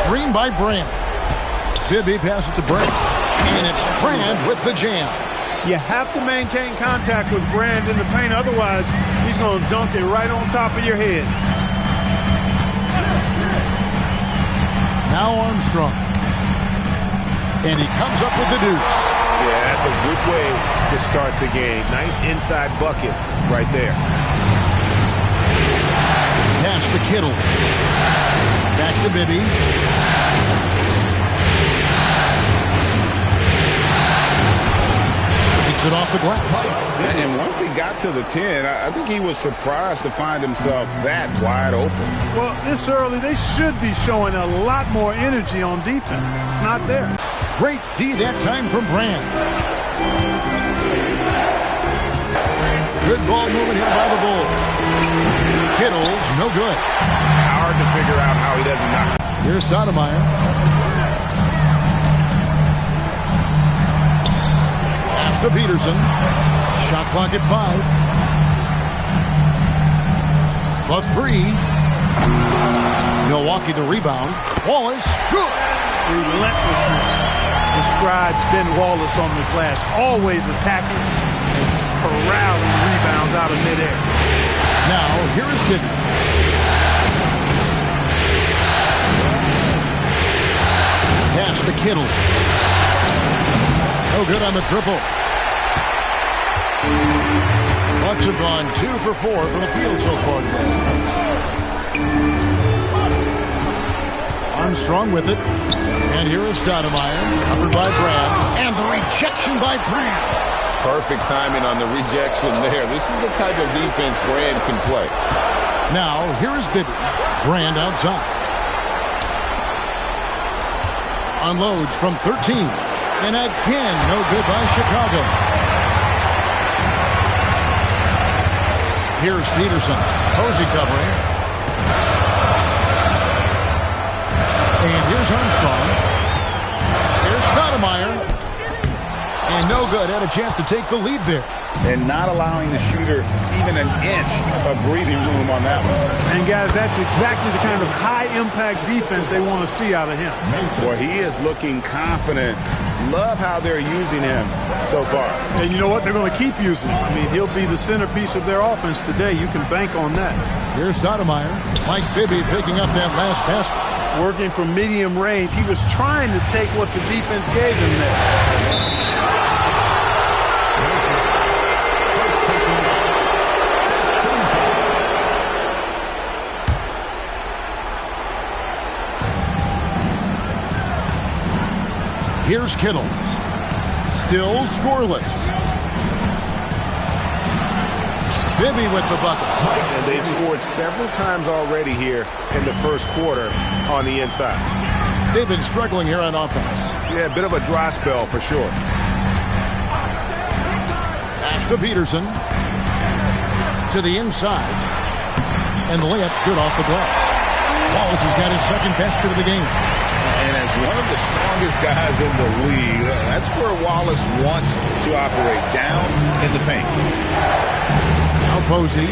Screen by Brand. Bibby passes to Brand. And it's Brand with the jam. You have to maintain contact with Brand in the paint. Otherwise, he's going to dunk it right on top of your head. Now Armstrong. And he comes up with the deuce. Yeah, that's a good way to start the game. Nice inside bucket right there. Pass to Kittle. Back to Bibby. Takes it off the glass. And once he got to the 10, I think he was surprised to find himself that wide open. Well, this early, they should be showing a lot more energy on defense. It's not there. Great D that time from Brand. Good ball movement here by the Bulls. Kittle's no good. Hard to figure out how he doesn't knock it. Here's Stoudemire. Pass to Peterson. Shot clock at 5. The 3. Milwaukee the rebound. Wallace, good. Relentlessness describes Ben Wallace on the glass. Always attacking and corralling rebounds out of midair. Now, here is Bibby. Pass to Kittle. No good on the triple. Bucks have gone 2 for 4 from the field so far today. Armstrong with it. And here is Stoudemire. Covered by Brand. And the rejection by Brand. Perfect timing on the rejection there. This is the type of defense Brand can play. Now, here is Bibby. Brand outside. Unloads from 13. And again, no good by Chicago. Here's Peterson. Posey covering. And here's Armstrong. Here's Stoudemire. And no good. Had a chance to take the lead there. And not allowing the shooter even an inch of breathing room on that one. And, guys, that's exactly the kind of high-impact defense they want to see out of him. Boy, he is looking confident. Love how they're using him so far. And you know what? They're going to keep using him. I mean, he'll be the centerpiece of their offense today. You can bank on that. Here's Stoudemire. Mike Bibby picking up that last pass. Working from medium range. He was trying to take what the defense gave him there. Here's Kittle. Still scoreless. Bibby with the bucket. And they've scored several times already here in the first quarter on the inside. They've been struggling here on offense. Yeah, a bit of a dry spell for sure. Pass to Peterson. To the inside. And the layup's good off the glass. Wallace has got his second basket of the game. And as one of the strongest guys in the league, that's where Wallace wants to operate, down in the paint. Now Posey.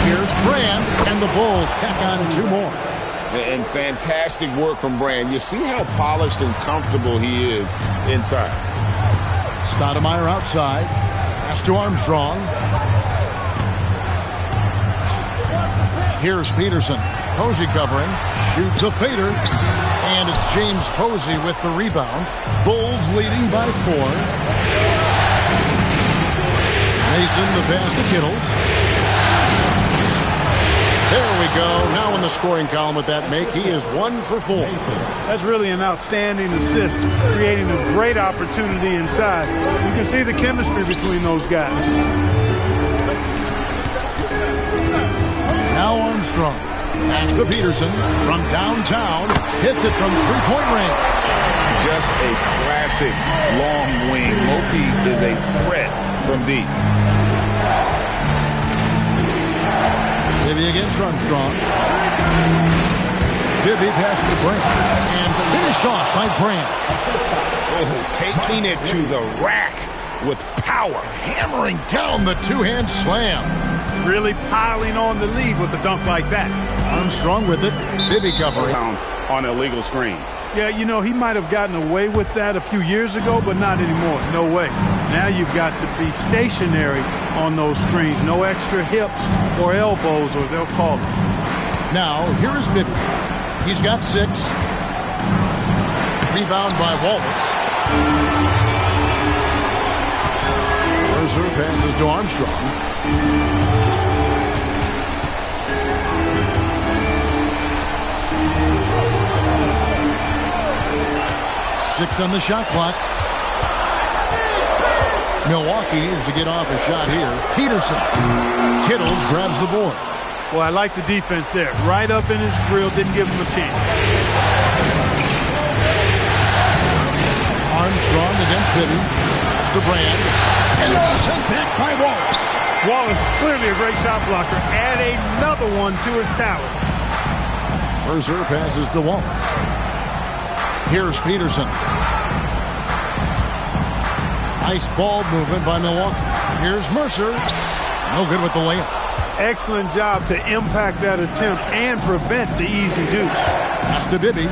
Here's Brand, and the Bulls tack on 2 more. And fantastic work from Brand. You see how polished and comfortable he is inside. Stoudemire outside. Pass to Armstrong. Here's Peterson. Posey covering. Shoots a fader. And it's James Posey with the rebound. Bulls leading by 4. Mason the pass to Kittles. There we go. Now in the scoring column with that make, he is 1 for 4. That's really an outstanding assist, creating a great opportunity inside. You can see the chemistry between those guys. Now Armstrong. Pass to Peterson from downtown. Hits it from three-point range. Just a classic long wing. Mopi is a threat from deep. Bibby against Armstrong. Bibby passes to Brand. And finished off by Brand. Oh, taking it to the rack with power. Hammering down the two-hand slam. really piling on the lead with a dunk like that. Armstrong with it. Bibby covering. On illegal screens. Yeah, you know, he might have gotten away with that a few years ago, but not anymore. No way. Now you've got to be stationary on those screens. No extra hips or elbows, or they'll call it. Now, here is Bibby. He's got 6. Rebound by Wallace. Mercer passes to Armstrong. 6 on the shot clock. Milwaukee is to get off a shot here. Peterson. Kittles grabs the board. Well, I like the defense there. Right up in his grill, didn't give him a chance. Armstrong against Bibby. That's to Brand. And it's sent back by Wallace. Wallace, clearly a great shot blocker. Add another one to his tower. Mercer passes to Wallace. Here's Peterson. Nice ball movement by Milwaukee. Here's Mercer. No good with the layup. Excellent job to impact that attempt and prevent the easy deuce. That's to Bibby.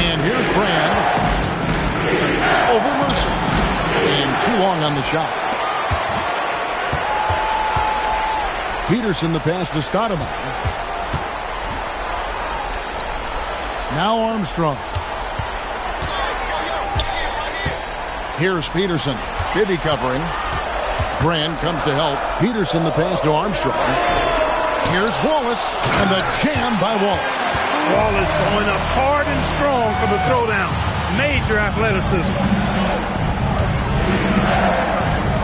And here's Brand. Over Mercer. And too long on the shot. Peterson the pass to Stoudemire. Now Armstrong. Here's Peterson. Bibby covering. Brand comes to help. Peterson the pass to Armstrong. Here's Wallace. And the jam by Wallace. Wallace going up hard and strong for the throwdown. Major athleticism.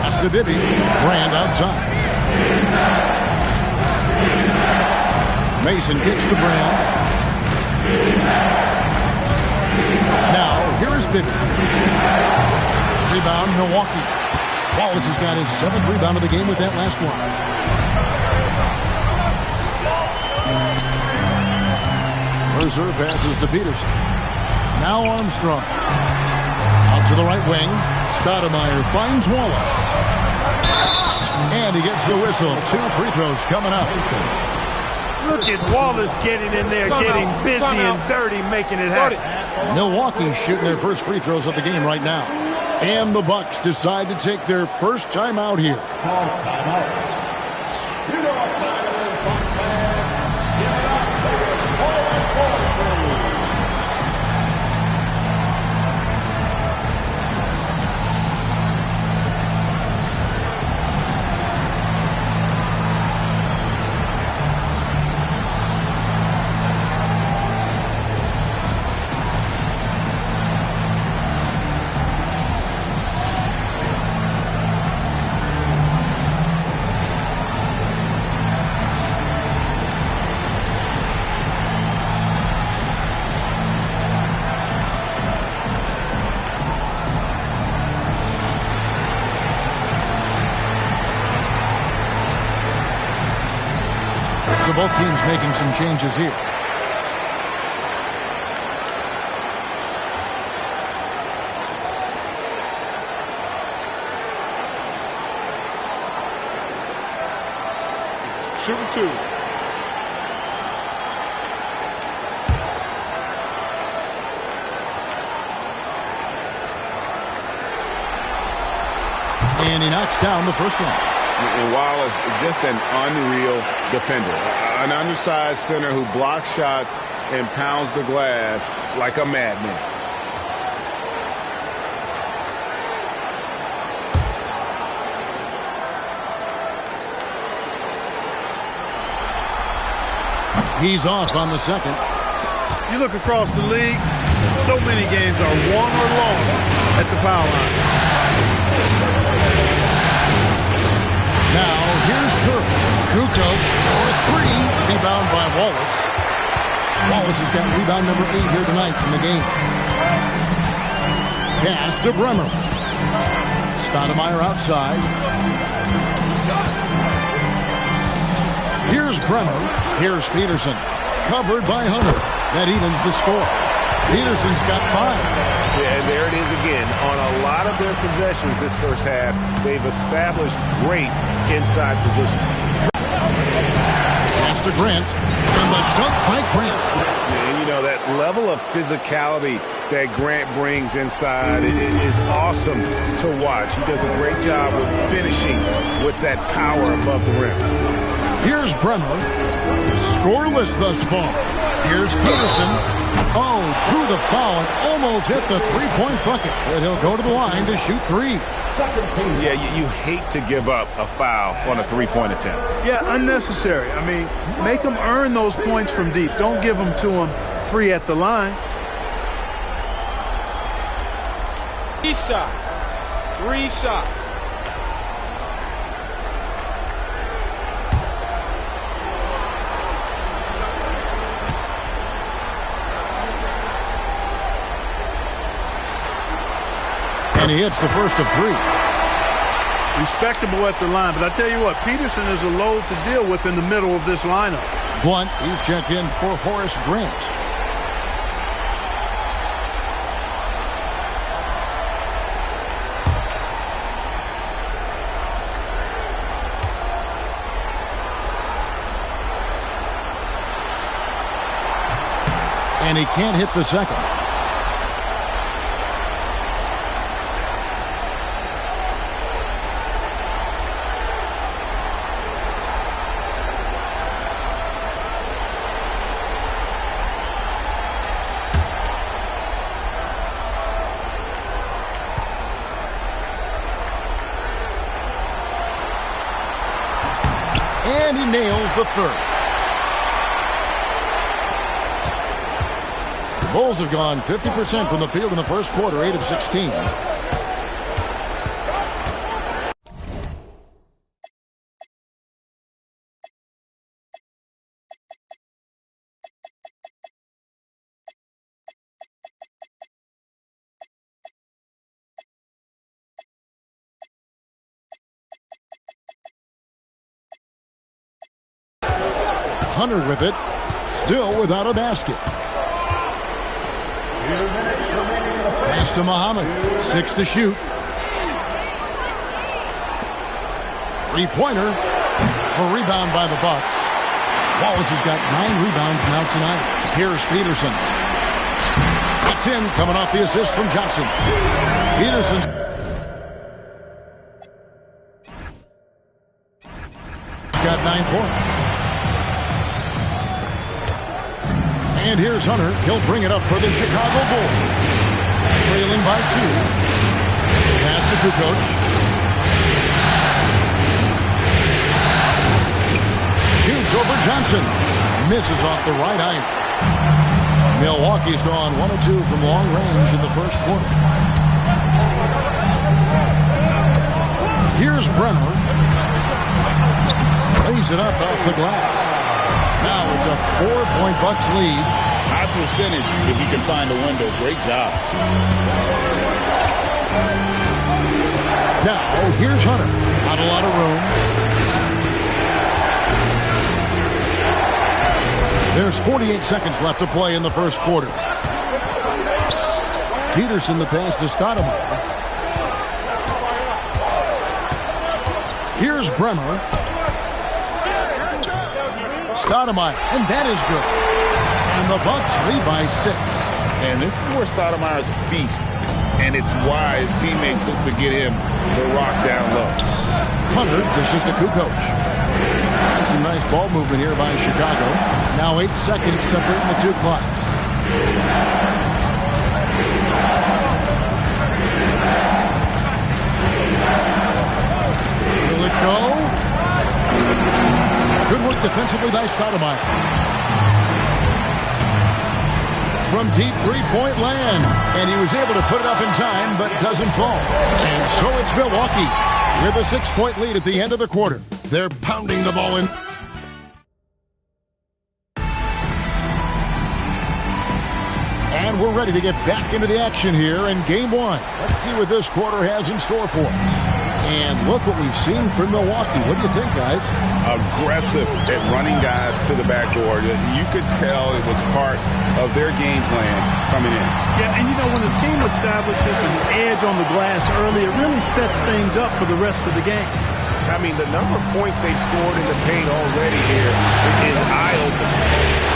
That's to Bibby. Brand outside. Mason gets to Brand. Now, here is Bibby. Rebound, Milwaukee. Wallace has got his 7th rebound of the game with that last one. Mercer passes to Peterson. Now Armstrong. Out to the right wing. Stoudemire finds Wallace. And he gets the whistle. 2 free throws coming up. Look at Wallace getting in there, getting busy and dirty, making it happen. Milwaukee shooting their first free throws of the game right now. And the Bucks decide to take their first time out here. So both teams making some changes here. Shooting 2. And he knocks down the first one. And Wallace, just an unreal defender. An undersized center who blocks shots and pounds the glass like a madman. He's off on the second. You look across the league, so many games are won or lost at the foul line. Now, here's Curry. Kukoc for 3. Rebound by Wallace. Wallace has got rebound number 8 here tonight in the game. Pass to Bremer. Stoudemire outside. Here's Bremer. Here's Peterson. Covered by Hunter. That evens the score. Peterson's got 5. Yeah, And there it is again. On a lot of their possessions this first half, they've established great inside position. Pass to Grant. And the dunk by Grant. And you know, that level of physicality that Grant brings inside is awesome to watch. He does a great job with finishing with that power above the rim. Here's Bremer. Scoreless thus far. Here's Peterson. Oh, drew the foul and almost hit the three-point bucket. But he'll go to the line to shoot three. Yeah, you hate to give up a foul on a three-point attempt. Yeah, unnecessary. I mean, make them earn those points from deep. Don't give them to them free at the line. 3 shots. 3 shots. And he hits the first of 3. Respectable at the line, but I tell you what, Peterson is a load to deal with in the middle of this lineup. Blunt, he's checked in for Horace Grant. And he can't hit the second. And he nails the third. The Bulls have gone 50% from the field in the first quarter, 8 of 16. Hunter with it, still without a basket. Pass to Muhammad, 6 to shoot. Three-pointer, a rebound by the Bucks. Wallace has got 9 rebounds now tonight. Here's Peterson. That's in, coming off the assist from Johnson. Peterson's got 9 points. And here's Hunter. He'll bring it up for the Chicago Bulls. Trailing by 2. Pass to Kukoc. Shoots over Johnson. Misses off the right iron. Milwaukee's gone 1 of 2 from long range in the first quarter. Here's Bremer. Lays it up off the glass. Now it's a 4-point Bucks lead. High percentage if you can find a window. Great job. Now here's Hunter. Not a lot of room. There's 48 seconds left to play in the first quarter. Peterson the pass to Stoudemire. Here's Bremer. Stoudemire, and that is good. And the Bucks lead by 6. And this is where Stoudemire's feast. And it's why his teammates look to get him the rock down low. Hunter dishes to Kukoc. Some nice ball movement here by Chicago. Now 8 seconds separating the 2 clocks. Will it go? Good work defensively by Stoudemire. From deep three-point land. And he was able to put it up in time, but doesn't fall. And so it's Milwaukee with a 6-point lead at the end of the quarter. They're pounding the ball in. And we're ready to get back into the action here in Game 1. Let's see what this quarter has in store for us. And look what we've seen from Milwaukee. What do you think, guys? Aggressive at running guys to the backboard. You could tell it was part of their game plan coming in. Yeah, and you know, when the team establishes an edge on the glass early, it really sets things up for the rest of the game. I mean, the number of points they've scored in the paint already here is eye-opening.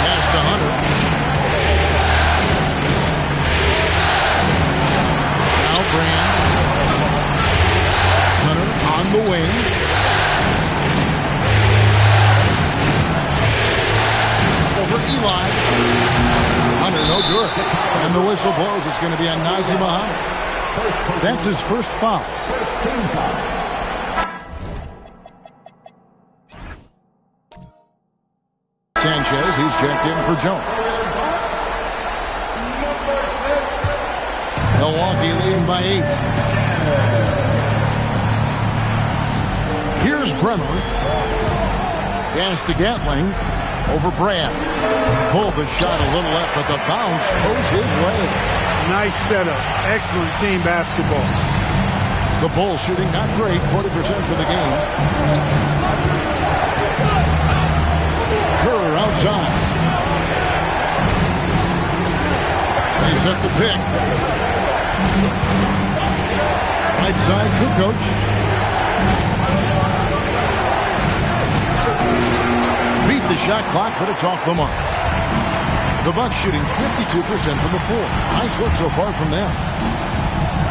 Pass to Hunter. Now Brand. Hunter on the wing. Over Eli. Hunter, no good. And the whistle blows. It's going to be on Nazr Mohammed. That's his first foul. First team foul. Sanchez, he's checked in for Jones. Milwaukee leading by 8. Here's Bremer. Pass to Gatling. Over Brand. Pulled the shot a little left, but the bounce goes his way. Nice setup. Excellent team basketball. The Bulls shooting not great, 40% for the game. Kerr outside. They set the pick. Right side, Kukoc. Beat the shot clock, but it's off the mark. The Bucks shooting 52% from the floor. Nice work so far from them.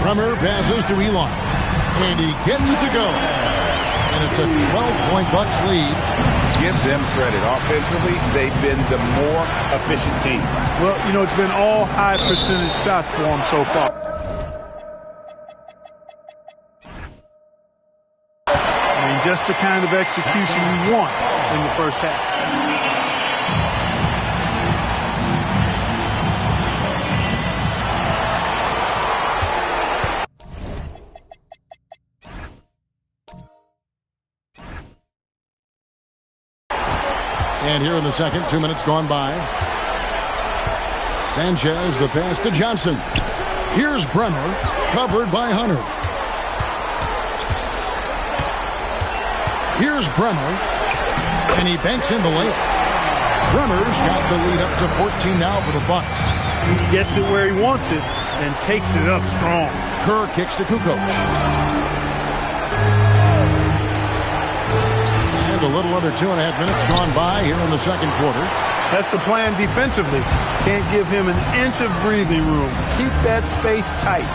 Bremer passes to Elon. And he gets it to go. And it's a 12-point Bucks lead. Give them credit. Offensively, they've been the more efficient team. Well, you know, it's been all high percentage shots for them so far. I mean, just the kind of execution you want in the first half. And here in the second, 2 minutes gone by. Sanchez, the pass to Johnson. Here's Bremer, covered by Hunter. Here's Bremer, and he banks in the layup. Bremer's got the lead up to 14 now for the Bucks. He gets it where he wants it and takes it up strong. Kerr kicks to Kukoc. A little under 2.5 minutes gone by here in the second quarter. That's the plan defensively. Can't give him an inch of breathing room. Keep that space tight.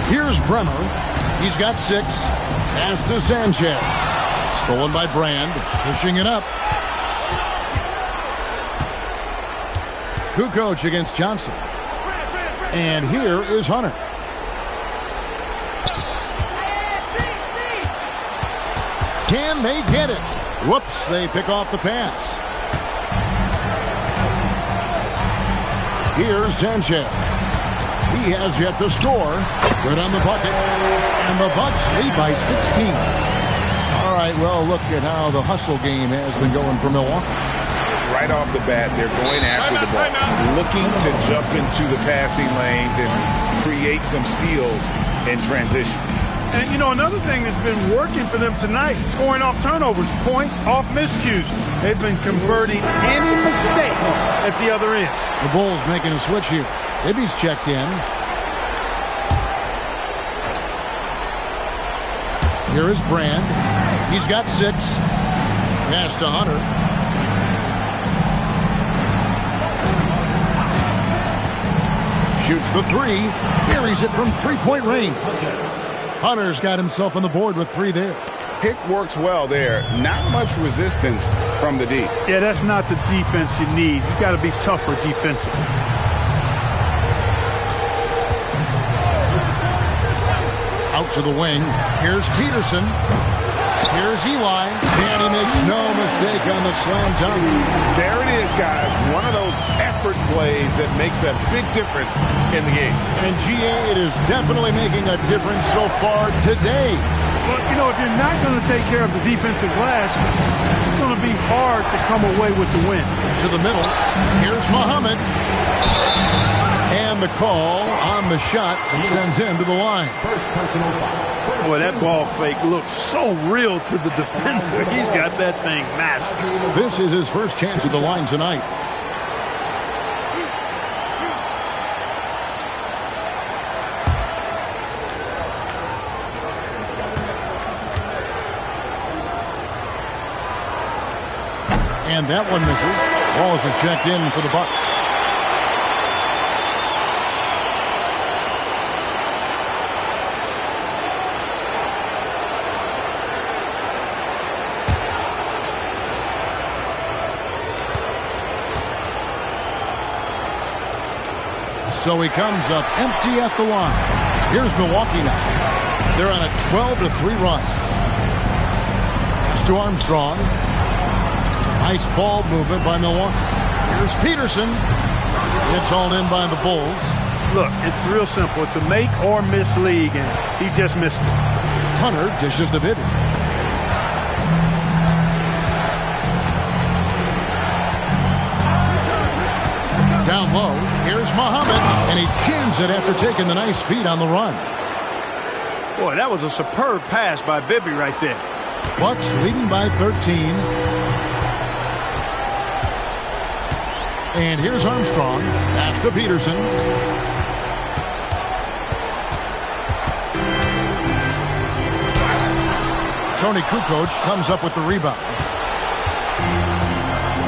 Here's Bremer. He's got 6. Pass to Sanchez. Stolen by Brand. Pushing it up. Kukoc against Johnson. And here is Hunter. Can they get it? Whoops, they pick off the pass. Here's Sanchez. He has yet to score. Good on the bucket. And the Bucks lead by 16. All right, well, look at how the hustle game has been going for Milwaukee. Right off the bat, they're going after the ball, looking to jump into the passing lanes and create some steals in transition. And, you know, another thing that's been working for them tonight, scoring off turnovers, points off miscues. They've been converting any mistakes at the other end. The Bulls making a switch here. Ibby's checked in. Here is Brand. He's got 6. Pass to Hunter. Shoots the 3. Buries it from three-point range. Hunter's got himself on the board with 3 there. Pick works well there. Not much resistance from the D. Yeah, that's not the defense you need. You got to be tougher defensively. Out to the wing. Here's Peterson. Here's Eli. And he makes no mistake on the slam dunk. There it is, guys. One of those effort plays that makes a big difference in the game. And GA, it is definitely making a difference so far today. Well, you know, if you're not going to take care of the defensive glass, it's going to be hard to come away with the win. To the middle. Here's Muhammad. And And the call on the shot that sends him to the line. Boy, that ball fake looks so real to the defender. He's got that thing mastered. This is his first chance at the line tonight. And that one misses. Wallace is checked in for the Bucks. So he comes up empty at the line. Here's Milwaukee now. They're on a 12-3 run. Pass to Armstrong. Nice ball movement by Milwaukee. Here's Peterson. It's hauled in by the Bulls. Look, it's real simple. It's a make or miss league, and he just missed it. Hunter dishes to Bibby. Down low, here's Muhammad, and he jams it after taking the nice feed on the run. Boy, that was a superb pass by Bibby right there. Bucks leading by 13. And here's Armstrong. Pass to Peterson. Tony Kukoc comes up with the rebound.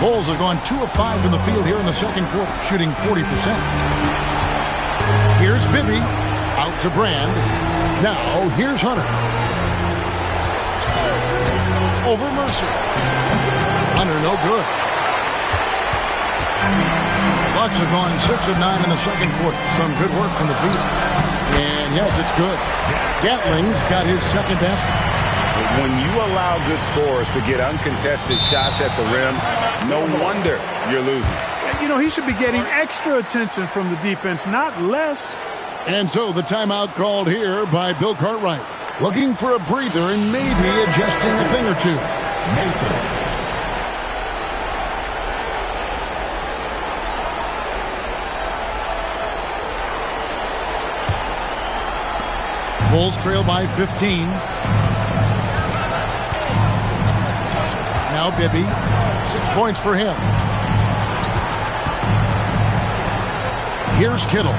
The Bulls have gone 2 of 5 from the field here in the second quarter, shooting 40%. Here's Bibby. Out to Brand. Now here's Hunter. Over Mercer. Hunter no good. Bucks have gone 6 of 9 in the second quarter. Some good work from the field. And yes, it's good. Gatling's got his second basket. When you allow good scorers to get uncontested shots at the rim, no wonder you're losing. You know, he should be getting extra attention from the defense, not less. And so the timeout called here by Bill Cartwright. Looking for a breather and maybe adjusting a thing or two. Mason. Bulls trail by 15. Now Bibby. 6 points for him. Here's Kittle.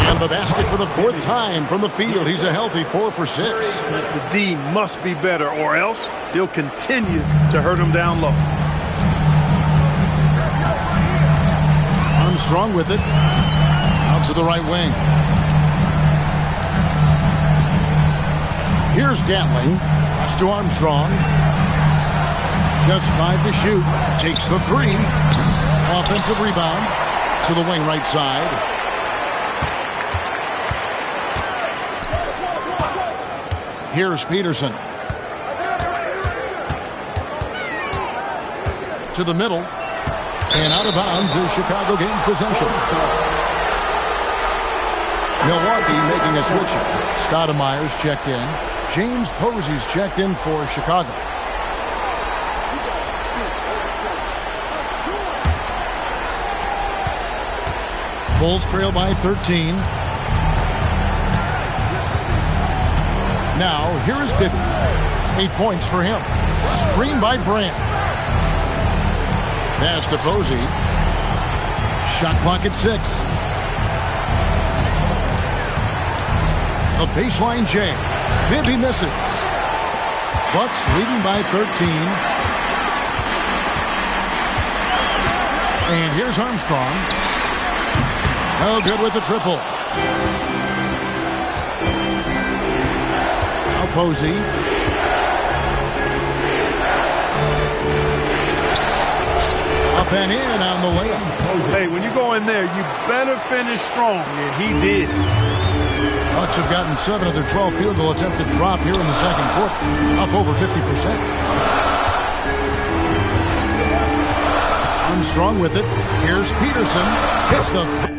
And the basket for the 4th time from the field. He's a healthy 4 for 6. The D must be better, or else they'll continue to hurt him down low. Armstrong with it. Out to the right wing. Here's Gatling. Pass to Armstrong. Just 5 to shoot. Takes the 3. Offensive rebound to the wing right side. Here's Peterson. To the middle. And out of bounds as Chicago gains possession. Milwaukee making a switch. Stoudemire's checked in. James Posey's checked in for Chicago. Bulls trail by 13. Now, here is Bibby. 8 points for him. Screen by Brand. Pass to Posey. Shot clock at 6. A baseline J. Bibby misses. Bucks leading by 13. And here's Armstrong. No good with the triple. Now Posey. Up and in on the layup. Hey, when you go in there, you better finish strong. And he did. Bucks have gotten 7 of their 12 field goal attempts to drop here in the second quarter. Up over 50%. Armstrong with it. Here's Peterson. Hits the